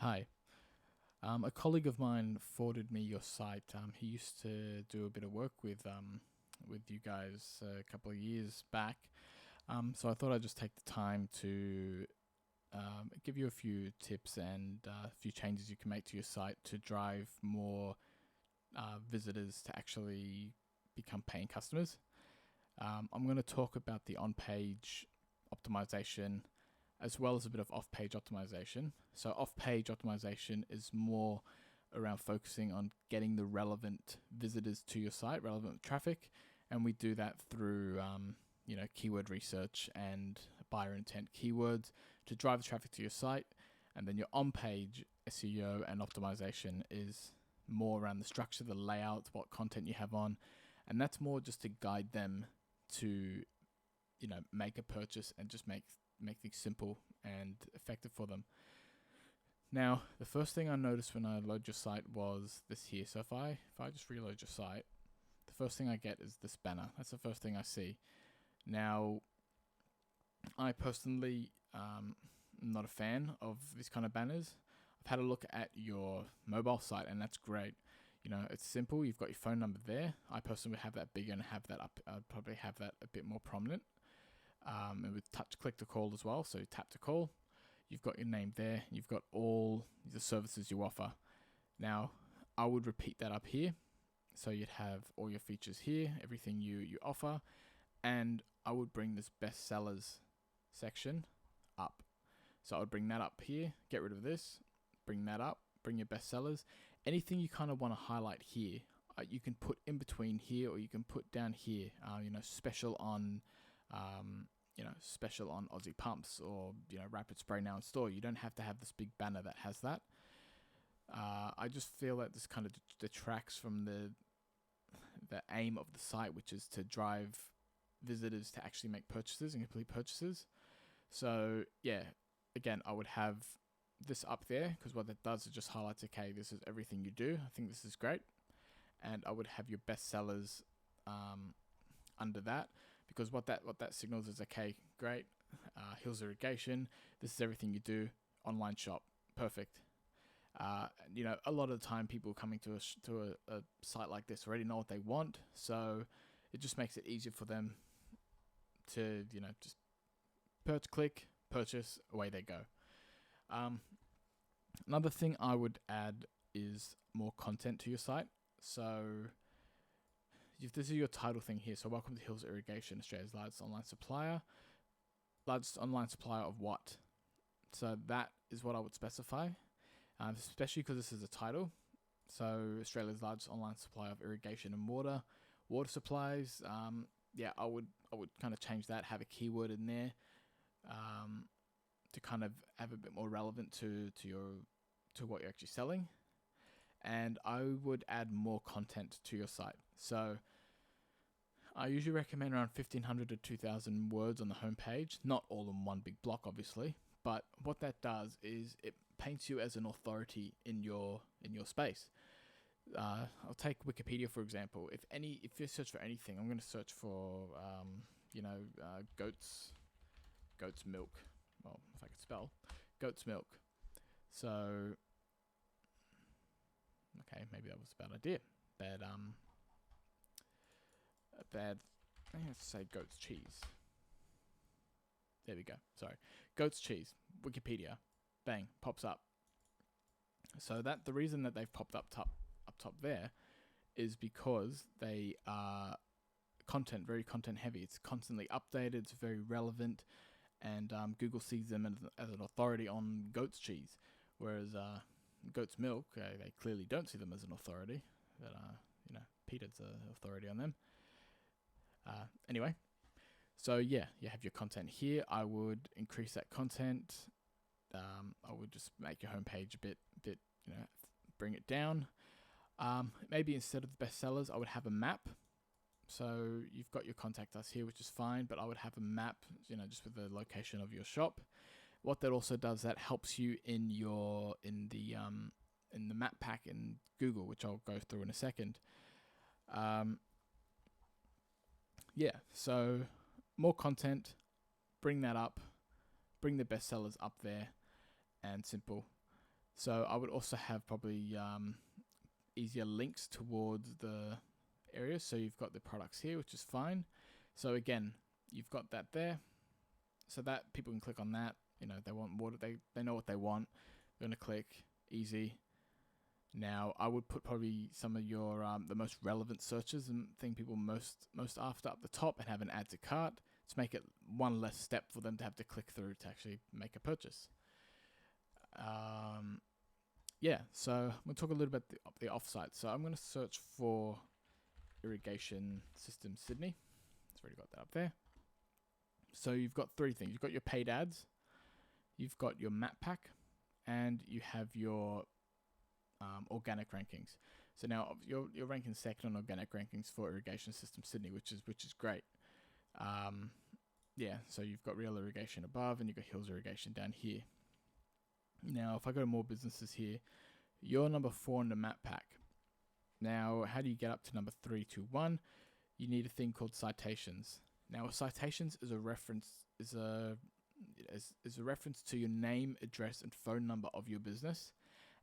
Hi. A colleague of mine forwarded me your site. He used to do a bit of work with you guys a couple of years back. So I thought I'd just take the time to give you a few tips and a few changes you can make to your site to drive more visitors to actually become paying customers. I'm going to talk about the on-page optimization as well as a bit of off-page optimization. So off-page optimization is more around focusing on getting the relevant visitors to your site, relevant traffic, and we do that through keyword research and buyer intent keywords to drive the traffic to your site. And then your on-page SEO and optimization is more around the structure, the layout, what content you have on, and that's more just to guide them to make a purchase and just make things simple and effective for them. Now, the first thing I noticed when I load your site was this here. So if I just reload your site, the first thing I get is this banner. That's the first thing I see. Now, I personally am not a fan of these kind of banners. I've had a look at your mobile site, and that's great. It's simple. You've got your phone number there. I personally would have that bigger and have that up. I'd probably have that a bit more prominent. And with touch click to call as well, so tap to call. You've got your name there. You've got all the services you offer. Now, I would repeat that up here. So you'd have all your features here, everything you offer, and I would bring this best sellers section up. So I would bring that up here, get rid of this, bring that up, bring your best sellers. Anything you kind of want to highlight here, you can put in between here, or you can put down here. Special on special on Aussie pumps, or rapid spray now in store. You don't have to have this big banner that has that. I just feel that this kind of detracts from the aim of the site, which is to drive visitors to actually make purchases and complete purchases. So yeah, again, I would have this up there because what that does is just highlights, okay, this is everything you do. I think this is great. And I would have your best sellers under that, because what that signals is, okay, great, Hills Irrigation, this is everything you do, online shop, perfect. A lot of the time people coming to a site like this already know what they want, so it just makes it easier for them to just click, purchase, away they go. Another thing I would add is more content to your site. So if this is your title thing here, so welcome to Hills Irrigation, Australia's largest online supplier. Largest online supplier of what? So that is what I would specify, especially because this is a title. So Australia's largest online supplier of irrigation and water supplies. I would kind of change that, have a keyword in there, to kind of have a bit more relevant to what you're actually selling. And I would add more content to your site. So I usually recommend around 1,500 to 2,000 words on the homepage, not all in one big block, obviously. But what that does is it paints you as an authority in your space. I'll take Wikipedia for example. If you search for anything, I'm going to search for goat's milk. Well, if I could spell goat's milk. So okay, maybe that was a bad idea. I have to say goat's cheese. There we go. Sorry. Goat's cheese. Wikipedia. Bang. Pops up. So that the reason that they've popped up top there is because they are very content heavy. It's constantly updated. It's very relevant. And Google sees them as an authority on goat's cheese. Whereas goat's milk, they clearly don't see them as an authority. But, Peter's an authority on them. Anyway, so yeah, you have your content here. I would increase that content. I would just make your homepage a bit, bring it down. Maybe instead of the bestsellers, I would have a map. So you've got your contact us here, which is fine, but I would have a map, just with the location of your shop. What that also does, that helps you in the map pack in Google, which I'll go through in a second. So more content, bring that up, bring the bestsellers up there, and simple. So I would also have probably easier links towards the areas. So you've got the products here, which is fine. So again, you've got that there, so that people can click on that. They want water, they know what they want. They're gonna click, easy. Now I would put probably some of your the most relevant searches and thing people most after up the top, and have an add to cart to make it one less step for them to have to click through to actually make a purchase. So I'm going to talk a little bit about the offsite. So I'm going to search for Irrigation System Sydney. It's already got that up there. So you've got three things. You've got your paid ads, you've got your map pack, and you have your organic rankings. So now you're ranking second on organic rankings for Irrigation System Sydney, which is great. So you've got Real Irrigation above, and you've got Hills Irrigation down here. Now, if I go to more businesses here, you're number 4 in the map pack. Now, how do you get up to number 3, 2, 1? You need a thing called citations. Now, citations is a reference to your name, address, and phone number of your business.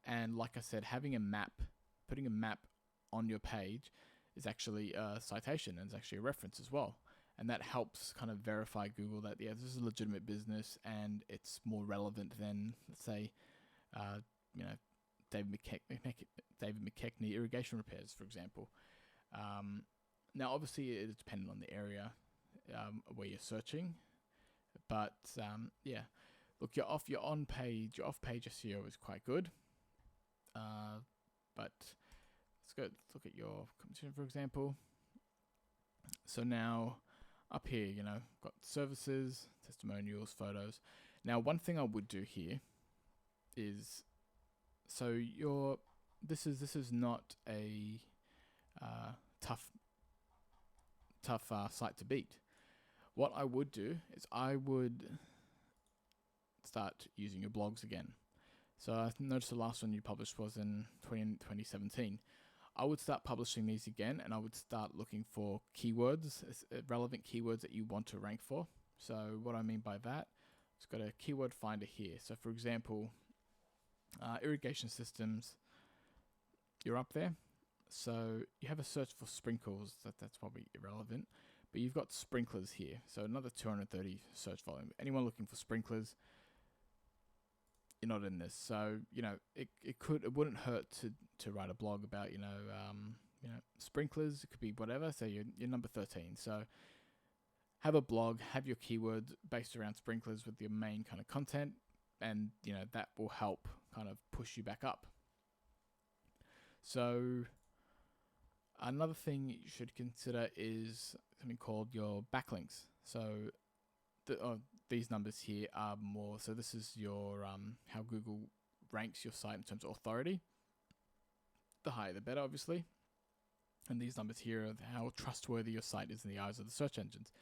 And like I said, having a map, putting a map on your page is actually a citation, and it's actually a reference as well. And that helps kind of verify Google that, yeah, this is a legitimate business and it's more relevant than, let's say, David McKechnie Irrigation Repairs, for example. Now, obviously, it is dependent on the area where you're searching. But, look, your off-page SEO is quite good. But let's look at your competition, for example. So now, up here, got services, testimonials, photos. Now, one thing I would do here is, so this is not a tough site to beat. What I would do is I would start using your blogs again. So I noticed the last one you published was in 2017. I would start publishing these again, and I would start looking for keywords, relevant keywords that you want to rank for. So what I mean by that, it's got a keyword finder here. So for example, irrigation systems, you're up there. So you have a search for sprinkles, that's probably irrelevant, but you've got sprinklers here. So another 230 search volume. Anyone looking for sprinklers, you're not in this. So, it wouldn't hurt to write a blog about, sprinklers. It could be whatever. So you're number 13. So have a blog, have your keywords based around sprinklers with your main kind of content, and, that will help kind of push you back up. So another thing you should consider is something called your backlinks. So these numbers here are more, so this is your how Google ranks your site in terms of authority. The higher the better, obviously. And these numbers here are how trustworthy your site is in the eyes of the search engines.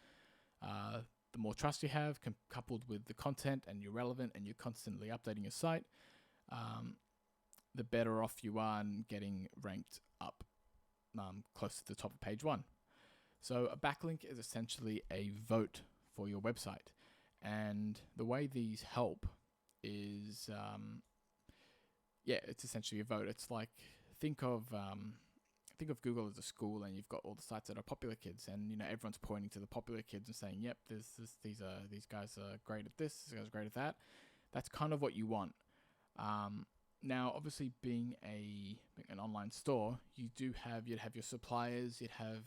The more trust you have, coupled with the content, and you're relevant and you're constantly updating your site, the better off you are in getting ranked up close to the top of page 1. So a backlink is essentially a vote for your website. And the way these help is, it's essentially a vote. It's like, think of Google as a school, and you've got all the sites that are popular kids, and everyone's pointing to the popular kids and saying, "Yep, these guys are great at this. These guys are great at that." That's kind of what you want. Now, obviously, being an online store, you'd have your suppliers.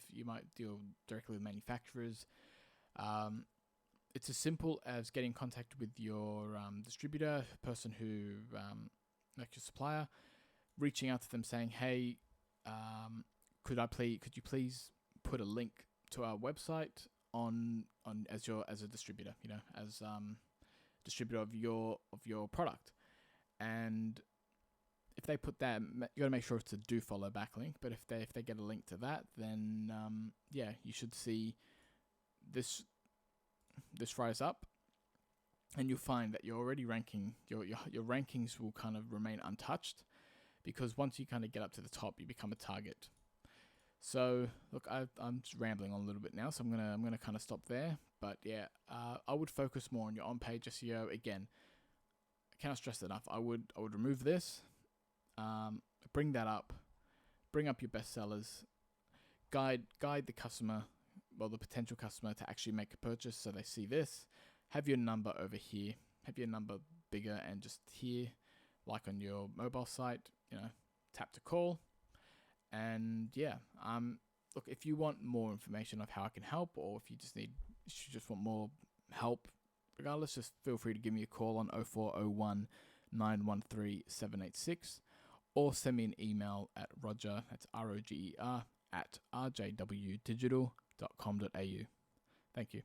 You might deal directly with manufacturers. It's as simple as getting in contact with your distributor, person who, like your supplier, reaching out to them saying, "Hey, could you please put a link to our website on as a distributor, as distributor of your product." And if they put that, you got to make sure it's a do follow backlink. But if they get a link to that, then you should see this rise up, and you'll find that you're already ranking. Your rankings will kind of remain untouched, because once you kind of get up to the top, you become a target. So look, I'm just rambling on a little bit now, so I'm gonna kind of stop there. But I would focus more on your on-page SEO. Again, cannot stress enough. I would remove this, bring that up, bring up your best sellers, guide the customer, well, the potential customer, to actually make a purchase. So they see this, have your number over here, have your number bigger, and just here, like on your mobile site, tap to call. And yeah, look, if you want more information of how I can help, or if you just want more help, regardless, just feel free to give me a call on 0401 913 786, or send me an email at Roger, that's ROGER, at rjwdigital.com.au. Thank you.